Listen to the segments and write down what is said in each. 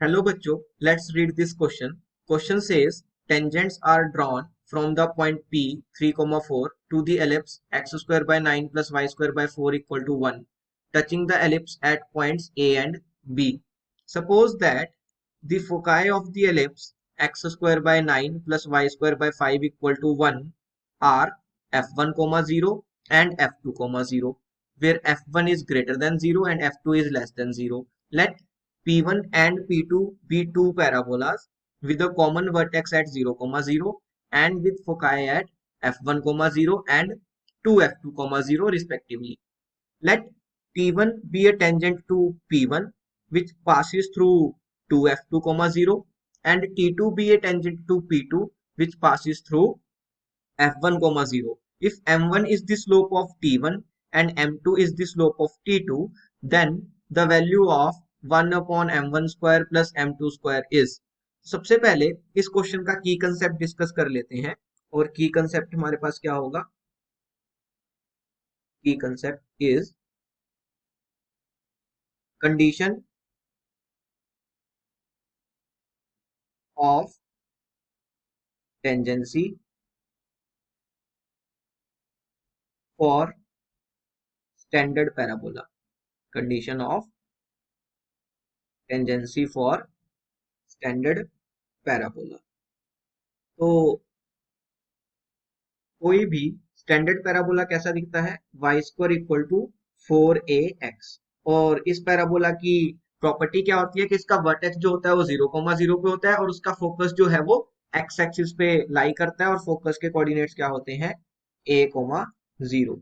Hello बच्चों, let's read this question. Question says tangents are drawn from the point P 3,4 to the ellipse x square by 9 plus y square by 4 equal to 1, touching the ellipse at points A and B. Suppose that the foci of the ellipse x square by 9 plus y square by 5 equal to 1 are f1, 0 and f2, 0, where f1 is greater than 0 and f2 is less than 0. Let P1 and P2 be two parabolas with a common vertex at 0, 0 and with foci at f1, 0 and 2f2, 0 respectively. Let T1 be a tangent to P1 which passes through 2f2, 0 and T2 be a tangent to P2 which passes through f1, 0. If m1 is the slope of t1 and m2 is the slope of t2, then the value of 1 upon m1 square plus m2 square is. सबसे पहले इस question का की concept discuss कर लेते हैं और की कंसेप्ट हमारे पास क्या होगा. की concept is condition of tangency for standard parabola. Condition of tangency for standard parabola. तो कोई भी स्टैंडर्ड पैराबोला कैसा दिखता है, Y square equal to 4ax. और इस पैराबोला की प्रॉपर्टी क्या होती है कि इसका वर्टेक्स जो होता है वो 0,0 पे होता है और उसका फोकस जो है वो एक्स एक्सिस पे लाई करता है और फोकस के कोऑर्डिनेट्स क्या होते हैं, a,0.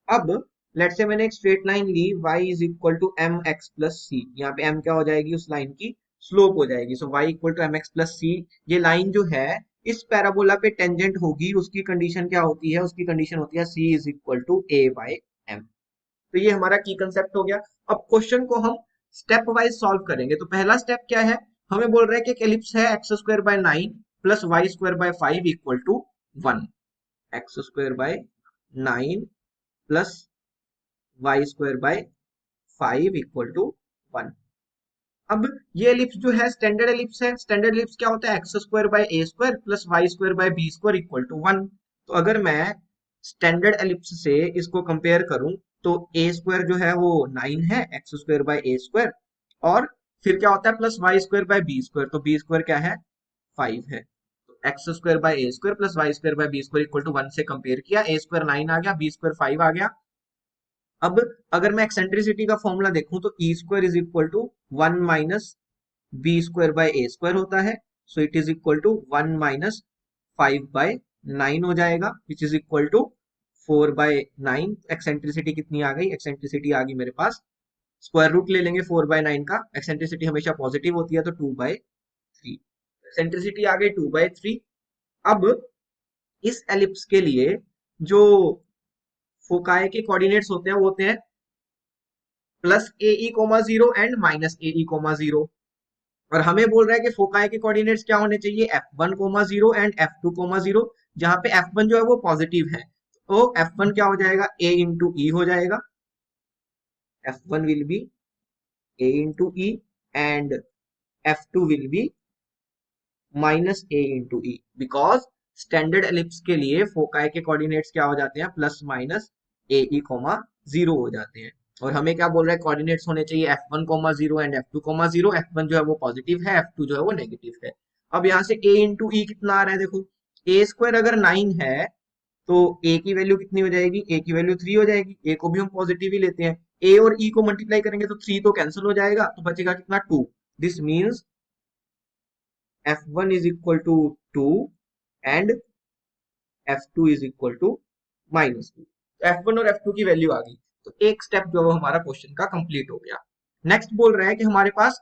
अब लेट्स से मैंने एक स्ट्रेट लाइन ली, y is equal to m x plus c. यहाँ पे m क्या हो जाएगी, उस लाइन की स्लोप हो जाएगी. So y equal to m x plus c. ये लाइन जो है इस पैराबोला पे टेंजेंट होगी, उसकी कंडीशन क्या होती है, उसकी कंडीशन होती है c is equal to a by m. तो ये हमारा की कंसेप्ट हो गया. अब क्वेश्चन को हम स्टेप वाइज सॉल्व करेंगे. तो पहला स्टेप क्या है, हमें बोल रहा है कि एक एलिप्स है x square by 9 plus y square by 5 equal to 1. X square by 9 plus y square by 5 equal to 1. अब ये एलिप्स जो है स्टैंडर्ड एलिप्स है. स्टैंडर्ड एलिप्स क्या होता है, x square by a square plus y square by b square equal to 1. तो अगर मैं स्टैंडर्ड एलिप्स से इसको कंपेयर करूं तो ए स्क्वायर जो है वो 9 है, x square by a square, और फिर क्या होता है plus y square by b square. तो बी स्क्वायर क्या है, 5 है. तो x square by a square plus y square by b square equal to 1 से कंपेयर किया, ए स्क्वायर 9 आ गया, बी स्क्वायर 5 आ गया. अब अगर मैं एक्सेंट्रिसिटी का फॉर्मूला देखूं तो e square is equal to 1 minus b square by a square होता है. So it is equal to 1 minus 5 by 9 हो जाएगा, which is equal to 4 by 9. Eccentricity कितनी आ गई, एक्सेंट्रिसिटी आ गई मेरे पास, स्क्वायर रूट ले लेंगे 4 बाय 9 का. एक्सेंट्रिसिटी हमेशा पॉजिटिव होती है तो 2 बाय 3. एक्सेंट्रिसिटी आ गई 2 बाय 3. अब इस एलिप्स के लिए जो फोकाई के कोऑर्डिनेट्स होते हैं वो होते हैं plus ae,0 and minus ae,0. और हमें बोल रहा है कि फोकाई के कोऑर्डिनेट्स क्या होने चाहिए, f1, 0 एंड f2, 0, जहां पे f1 जो है वो पॉजिटिव है. तो f1 क्या हो जाएगा, a इंटू ई हो जाएगा. f1 will be a into E and f2 will be minus a into E, because standard ellipse के लिए फोकाई के कोऑर्डिनेट्स क्या हो जाते हैं, प्लस माइनस ae,0 हो जाते हैं. और हमें क्या बोल रहा है, कोऑर्डिनेट्स होने चाहिए f1, 0 एंड f2, 0. f1 जो है वो पॉजिटिव है, f2 जो है वो नेगेटिव है. अब यहाँ से a इंटू ई कितना आ रहा है, देखो a स्क्वायर अगर 9 है तो a की वैल्यू कितनी हो जाएगी, a की वैल्यू 3 हो जाएगी. a को भी हम पॉजिटिव ही लेते हैं. a और e को मल्टीप्लाई करेंगे तो 3 तो कैंसिल हो जाएगा, तो बचेगा कितना, 2. This means f1 is equal to 2 and f2 is equal to minus 2. तो f1 और f2 की वैल्यू आ गई. तो एक स्टेप जो है हमारा क्वेश्चन का कंप्लीट हो गया. नेक्स्ट बोल रहा है कि हमारे पास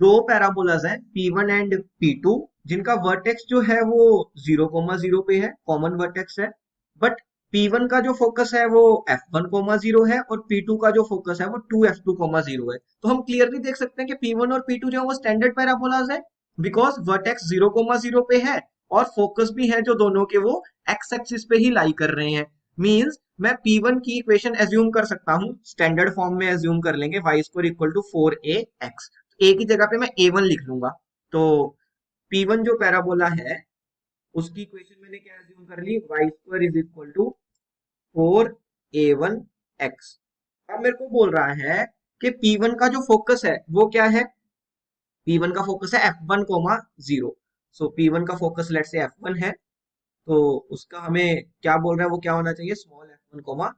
दो पैराबोलाज हैं P1 एंड P2 जिनका वर्टेक्स जो है वो 0,0 पे है, कॉमन वर्टेक्स है. बट P1 का जो फोकस है वो f1, 0 है और P2 का जो फोकस है वो 2f2, 0 है. तो हम क्लियरली देख सकते हैं कि P1 और P2 जो है वो स्टैंडर्ड पैराबोलाज है, बिकॉज वर्टेक्स 0,0 पे है और फोकस भी है जो दोनों के वो एक्स एक्सिस पे ही लाई कर रहे हैं. मींस मैं P1 की इक्वेशन एज्यूम कर सकता हूं, स्टैंडर्ड फॉर्म में एज्यूम कर लेंगे y square equal to 4ax. A की जगह पे मैं A1 लिख लूंगा। तो P1 जो पैराबोला है उसकी इक्वेशन मैंने क्या एज्यूम कर ली, y square is equal to 4A1x। अब मेरे को बोल रहा है कि P1 का जो फोकस है वो क्या है, P1 का फोकस है F1 कोमा 0। सो P1 का फोकस लेट से F1 है, तो उसका हमें क्या बोल रहा है, वो क्या होना चाहिए, स्मॉल F1 कोमा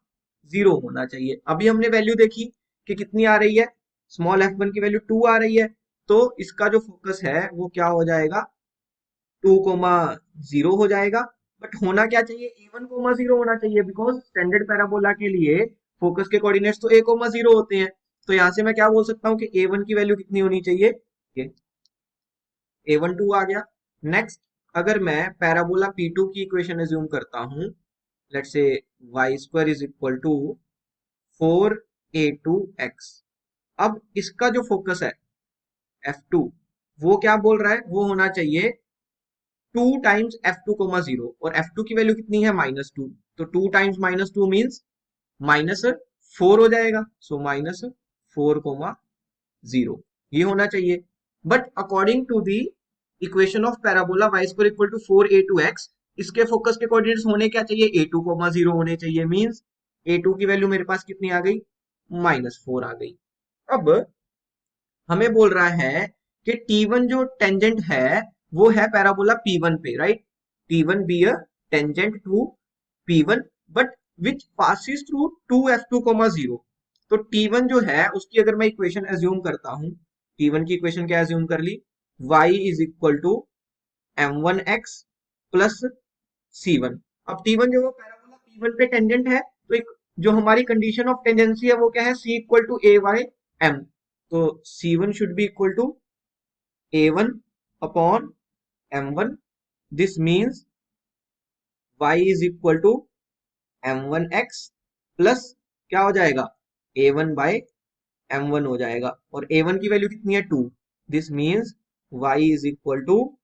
0 होना चाहिए। अभी हमने वैल्यू देखी कि कितनी आ रही है, स्मॉल F1 की वैल्यू 2 आ रही है। तो इसका जो फोकस है वो क्या हो जाएगा, 2,0 हो जाएगा। बट होना क्या चाहिए, A1,0 होना चाहिए, बिकॉज स्टैंडर्ड पैराबोला के लिए फोकस के कोऑर्डिनेट्स तो A,0 होते हैं। तो यहां से मैं क्या बोल सकता हूँ कि A1 की वैल्यू कितनी होनी चाहिए, A1 2 आ गया। नेक्स्ट, अगर मैं पैराबोला P2 की इक्वेशन एज्यूम करता हूँ, let's say y square is equal to 4A2x। अब इसका जो फोकस है F2, वो क्या बोल रहा है, वो होना चाहिए 2 टाइम्स F2,0 और F2 की वैल्यू कितनी है, -2। तो 2 टाइम्स -2 मीन्स -4 हो जाएगा। सो -4,0 ये होना चाहिए। But according to the equation of parabola y square equal to 4A2x, इसके फोकस के कोऑर्डिनेट्स होने क्या चाहिए, A2,0 होने चाहिए। मीन्स A2 की वैल्यू मेरे पास कितनी आ गई, -4 आ गई। अब हमें बोल रहा है कि T1 जो टेंजेंट है वो है पैराबोला P1 पे, right. T1 be a tangent to P1 but which passes through 2F2,0। तो T1 जो है उसकी अगर मैं इक्वेशन एज्यूम करता हूँ, T1 की इक्वेशन क्या एज्यूम कर ली, y is equal to M1x plus C1। अब T1 जो वो पैराबोला P1 पे टेंजेंट है, तो एक जो हमारी कंडीशन ऑफ टेंजेंसी है वो क्या है, C equal to A by M। तो C1 should be equal to A1 upon M1। This means y is equal to M1x plus क्या हो जाएगा, A1 बाय M1 हो जाएगा। और A1 की वैल्यू कितनी है, 2। This means y is equal to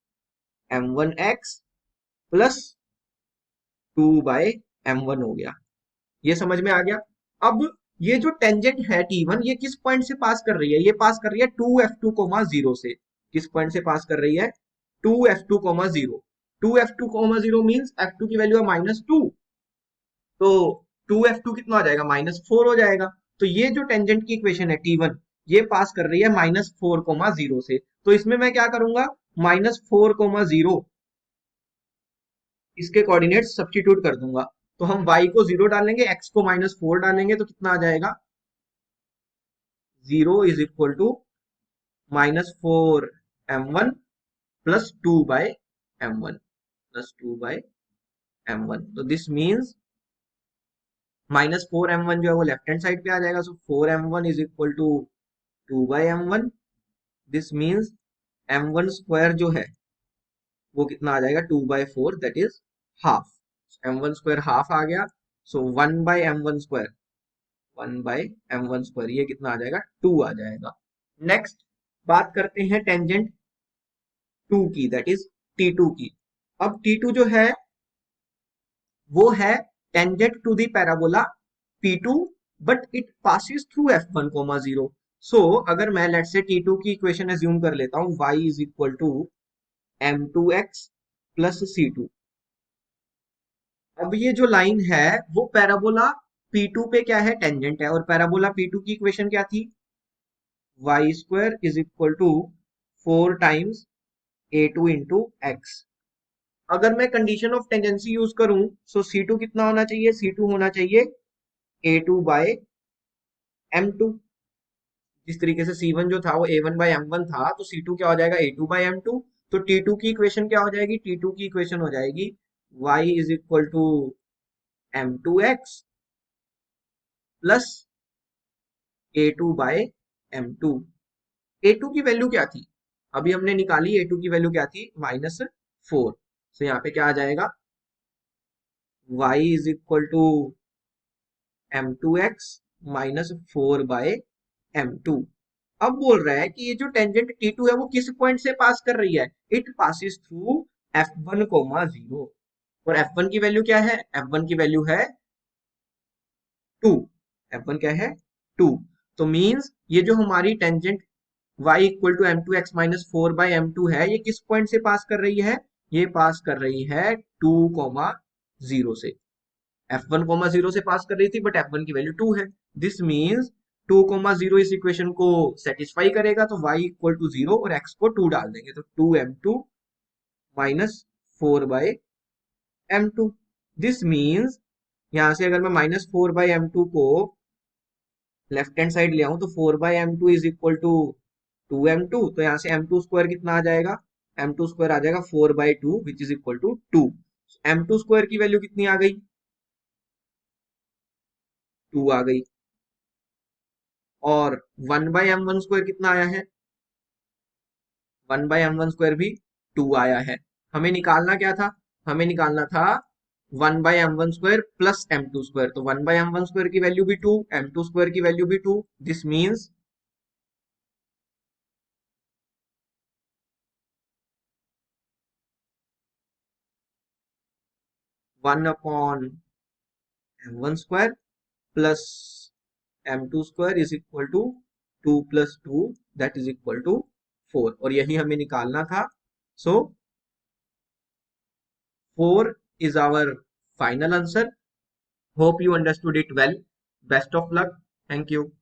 M1x plus 2/M1 हो गया। ये समझ में आ गया। अब ये जो टेंजेंट है T1, ये किस पॉइंट से पास कर रही है, ये पास कर रही है 2F2,0 से। किस पॉइंट से पास कर रही है, 2F2,0। 2F2,0 मीन्स F2 की वैल्यू है -2। तो 2F2 कितना हो जाएगा, -4 हो जाएगा। तो ये जो टेंजेंट की इक्वेशन है T1, ये पास कर रही है -4,0 से। तो इसमें मैं क्या करूंगा, -4,0 इसके कोऑर्डिनेट्स सब्स्टिट्यूट कर दूंगा। तो हम y को 0 डालेंगे, x को -4 डालेंगे, तो कितना आ जाएगा, 0 is equal to -4M1 plus 2/M1 plus 2/M1। तो दिस मीन्स -4M1 जो है वो लेफ्ट हैंड साइड पे आ जाएगा। So 4M1 is equal to 2/M1। This means M1 square जो है वो कितना आ जाएगा, 2/4, that is half. M1 square half आ गया। So 1/M1 square, 1/M1 square, ये कितना आ जाएगा, 2 आ जाएगा। नेक्स्ट बात करते हैं टेंजेंट 2 की, दैट इज T2 की। अब T2 जो है वो है tangent to the parabola P2 but it passes through F1,0। So अगर मैं लेट से T2 की इक्वेशन एज्यूम कर लेता हूं, y is equal to M2x plus C2। अब ये जो लाइन है वो पैराबोला P2 पे क्या है, टेंजेंट है। और पैराबोला P2 की इक्वेशन क्या थी, y square is equal to 4 times A2 into x. अगर मैं कंडीशन ऑफ टेंजेंसी यूज करूं, सो C2 कितना होना चाहिए, C2 होना चाहिए A2 बाय M2। जिस तरीके से C1 जो था वो A1 बाय M1 था, तो C2 क्या हो जाएगा, A2 बाय M2। तो T2 की इक्वेशन क्या हो जाएगी, T2 की इक्वेशन हो जाएगी y is equal to M2x plus A2 by M2। A2 की वैल्यू क्या थी, अभी हमने निकाली, A2 की वैल्यू क्या थी, -4। तो यहाँ पे क्या आ जाएगा, y is equal to M2x -4/M2। अब बोल रहा है कि ये जो टेंजेंट T2 है वो किस पॉइंट से पास कर रही है, इट पासिस थ्रू F1,0। और F1 की वैल्यू क्या है, F1 की वैल्यू है 2। F1 क्या है, 2। तो मींस ये जो हमारी tangent y equal to m2x-4/m2 है, ये किस पॉइंट से पास कर रही है? ये पास कर रही है 2,0 से। f1,0 से पास कर रही थी, बट f1 की वैल्यू 2 है। दिस मीन्स 2,0 इस इक्वेशन को सेटिस्फाई करेगा, तो y इक्वल टू 0 और x को 2 डाल देंगे, तो 2m2 minus 4/m2। This means यहां से अगर मैं -4/m2 को लेफ्ट हैंड साइड ले आऊं, तो 4/m2 is equal to 2m2, तो यहाँ से m2 स्क्वायर कितना आ जाएगा? m2 स्क्वायर आ जाएगा 4/2 which is equal to 2। m2 square की वैल्यू कितनी आ गई? 2 आ गई। और 1/m1 स्क्वायर कितना आया है? 1/m1 स्क्वायर भी 2 आया है। हमें निकालना क्या था? हमें निकालना था 1/m1 square plus m2 square. तो 1/m1 स्क्वायर की वैल्यू भी 2, m2 स्क्वायर की वैल्यू भी 2। This means 1/m1 square plus m2 square is equal to 2 plus 2 that is equal to 4, और यही हमें निकालना था। सो 4 is our final answer. Hope you understood it well. Best of luck. Thank you.